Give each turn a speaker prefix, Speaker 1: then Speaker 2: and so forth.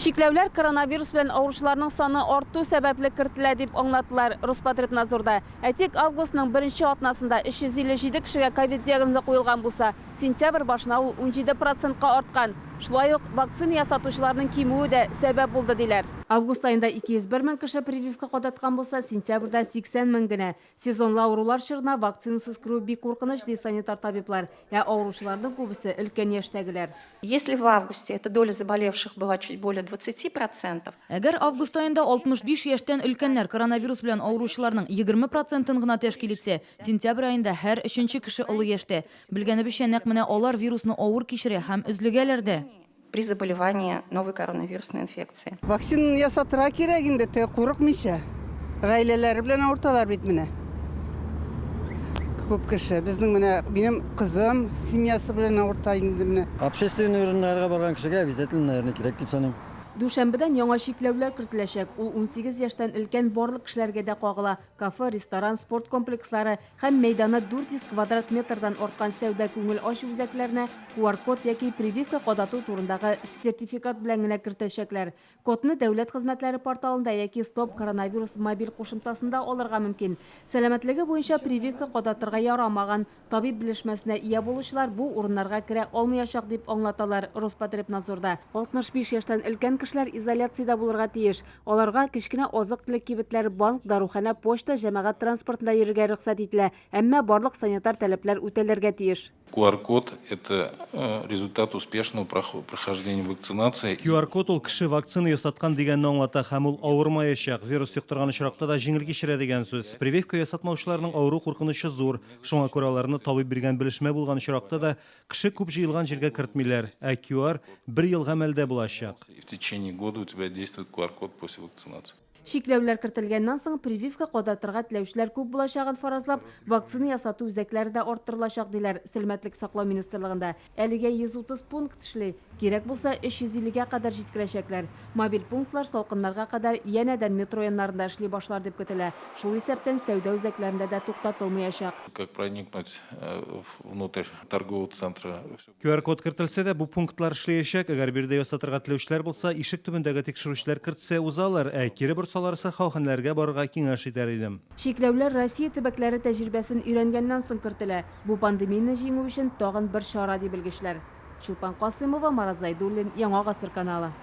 Speaker 1: Шикләүләр коронавирус белән авыручыларның саны арту сәбәпле кертелә дип аңлаттылар Роспотребнадзорда. Тик августның беренче атнасында 357 кешегә ковид диагнозы куелган булса, сентябрь башына ул 17%-ка арткан. Шулай ук вакцина ясатучыларның кимүе дә сәбәп булды диләр. Август айында 201 мең кеше прививка кадаткан булса, сентябрьдә 80 мең генә. Сезонлы авырулар чорына вакцинасыз керү бик куркыныч ди санитар табиблар. Авыручыларның күбесе өлкән яшьтәгеләр.
Speaker 2: Если в августе эта доля заболевших была чуть более 20%.
Speaker 3: Әгәр август айында 65 яшьтән өлкәннәр коронавирус белән авыручыларның 20%-ын гына тәшкил итсә, сентябрь айында һәр 3нче кеше олы яшьтә. Белгәнебезчә, нәкъ менә алар вирусны авыр кичерә һәм өзлегәләр дә.
Speaker 2: При заболевании новой коронавирусной инфекции.
Speaker 4: Вакцина ясатырга кирәк инде, курыкмыйча. Гаиләләре белән авырталар бит менә. Күп кеше, безнең менә минем кызым семьясы белән авырта инде менә.
Speaker 5: Общественный урыннарга барган кешегә обязательно, наверное, кирәк дип саныйм.
Speaker 1: Дүшәмбедән яңа шикләүләр кертеләчәк. Ул 18 яшьтән өлкән барлык кешеләргә дә кагыла. Кафе, ресторан, спорт комплекслары һәм мәйданы 400 квадрат метрдан арткан сәүдә күңел ачу үзәкләренә QR-код яки прививка кадату турындагы сертификат белән генә кертәчәкләр. Кодны дәүләт хезмәтләре порталында яки Стоп коронавирус мобиль кушымтасында алырга мөмкин. Сәламәтлеге буенча прививка кадатырга ярамаган табиб белешмәсенә ия булучылар бу урыннарга керә алмаячак дип аңлаталар Роспотребнадзорда. 65 яшьтән өлкән кешеләр изоляциядә булырга тиеш. Аларга кечкенә азык-төлек кибетләре, банк, дарухана, почта, җәмәгать транспортында йөрергә рөхсәт ителә, әмма барлык санитар таләпләр үтәлергә тиеш.
Speaker 6: QR-код – это результат успешного прохождения вакцинации.
Speaker 7: QR-код ул кеше вакцина ясаткан дигәнне аңлата һәм ул авырмаячак. Вирус юктырган очракта да җиңел кичерә дигән сүз. Прививка ясатмаучыларның авыру куркынычы зур. Шуңа күрә аларны табиб биргән белешмә булган очракта да кеше күп җыелган җиргә кертмиләр. QR 1 ел гамәлдә булачак.
Speaker 6: В течение года у тебя действует QR-код после вакцинации.
Speaker 1: Шикләүләр кертелгәннән соң прививка кадатырга теләүчеләр күп булачагын фаразлап, вакцина ясату үзәкләре дә арттырылачак диләр Сәламәтлек саклау министрлыгында. Әлегә 130 пункт эшли. Кирәк булса 350-гә кадәр җиткерәчәкләр. Мобиль пунктлар салкыннарга кадәр янәдән метро яннарында эшли башлар дип көтелә. Шул исәптән сәүдә үзәкләрендә дә туктатылмаячак.
Speaker 6: Как проникнуть внутрь торгового центра?
Speaker 7: QR-код кертелсә дә бу пунктлар эшләячәк. Әгәр бирдә ясатырга теләүчеләр булса, ишек төбендәге тикшерүчеләр кертсә узалар, кире борсаларса хакимләргә барырга киңәш итәр идем.
Speaker 1: Шикләүләр Россия төбәкләре тәҗрибәсен өйрәнгәннән соң кертелә. Бу пандемияны җиңү өчен тагын бер чара ди белгечләр. Чулпан Касымова, Марат Зайдуллин, Яңа гасыр каналы.